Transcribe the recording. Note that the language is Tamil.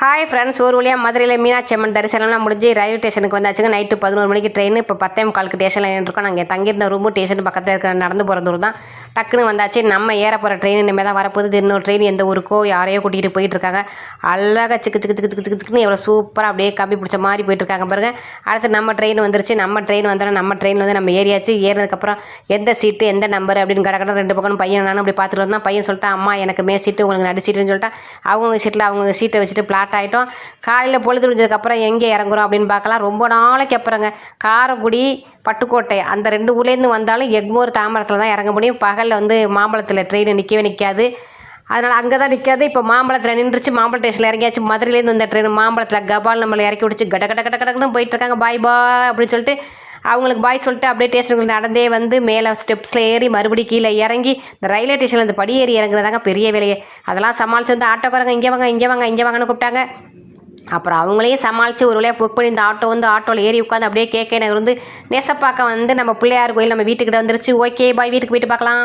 ஹாய் ஃப்ரெண்ட்ஸ், ஒரு வழியாக மதுரையில் மீனாட்சி அம்மன் தரிசனம்லாம் முடிஞ்சு ரயில்வே ஸ்டேஷனுக்கு வந்தாச்சுங்க. நைட்டு 11 மணிக்கு ட்ரெயின். இப்போ 10:45 ஸ்டேஷனில் இருக்கோம். நாங்கள் தங்கியிருந்த ரூமும் ஸ்டேஷன் பக்கத்தில் இருக்கிற நடந்து போகிற தூரம் தான். டக்குன்னு வந்தாச்சு. நம்ம ஏற போகிற ட்ரெயின் இனிமேல் தான் வரப்போகுது. இன்னொரு ட்ரெயின் எந்த ஊருக்கோ யாரையோ கூட்டிகிட்டு போயிட்டுருக்காங்க. அழகாக சிக்கு சிக்கு சிக்கு சிக்கு சிக்குன்னு எவ்வளோ சூப்பராக அப்படியே கம்பி பிடிச்ச மாதிரி போயிட்டுருக்காங்க பாருங்கள். அடுத்து நம்ம ட்ரெயின் வந்துருச்சு. நம்ம ட்ரெயின் வந்தாலும் நம்ம ட்ரெயின் வந்து நம்ம ஏறியாச்சு. ஏறினதுக்கப்புறம் எந்த சீட்டு எந்த நம்பர் அப்படின்னு கடை ரெண்டு பக்கம் பையன் நானும் அப்படி பார்த்துட்டு வந்தோம். பையன் சொல்லிட்டா, அம்மா எனக்கு மே சீட்டு உங்களுக்கு நடு சீட்டுன்னு சொல்லிட்டா அவங்க சீட்டில் அவங்க சீட்டை வச்சுட்டு பிளாட் ஆகிட்டோம். காலையில் பொழுது விடிஞ்சதுக்கப்புறம் எங்கே இறங்குறோம் அப்படின்னு பார்க்கலாம். ரொம்ப நாளைக்கு அப்புறங்க காரைக்குடி பட்டுக்கோட்டை அந்த 2 ஊர்லேருந்து வந்தாலும் எக்மோர் தாம்பரத்தில் தான் இறங்க முடியும். பகலில் வந்து மாம்பழத்தில் ட்ரெயின் நிற்கவே நிற்காது. அதனால் அங்கே தான் நிற்காது. இப்போ மாம்பழத்தில் நின்றுச்சு. மாம்பழம் ஸ்டேஷனில் இறங்கியாச்சு. மதுரையிலேருந்து வந்த ட்ரெயின் மாம்பழத்தில் கபால் நம்மளை இறக்கி விடுச்சு. கட கட கட கடன்னு போயிட்டுருக்காங்க. பாய் பாய் அப்படின்னு சொல்லிட்டு அவங்களுக்கு பாய் சொல்லிட்டு அப்படியே ஸ்டேஷனுக்கு நடந்தே வந்து மேலே ஸ்டெப்ஸில் ஏறி மறுபடியும் கீழே இறங்கி இந்த ரயில்வே ஸ்டேஷனில் இந்த படி ஏறி இறங்குறதாங்க பெரிய வேலையே. அதெல்லாம் சமாளித்து வந்து ஆட்டோக்காரங்க இங்கே வாங்க இங்கே வாங்க இங்கே வாங்கன்னு கூப்பிட்டாங்க. அப்புறம் அவங்களையும் சமாளித்து ஒரு வழியாக புக் பண்ணி இந்த ஆட்டோவில் ஏறி உட்காந்து அப்படியே கேட்க நகர் வந்து நெசப்பாக்கம் வந்து நம்ம பிள்ளையார் கோயில் நம்ம வீட்டுக்கிட்ட வந்துருச்சு. ஓகே பாய், வீட்டுக்கு போயிட்டு பார்க்கலாம்.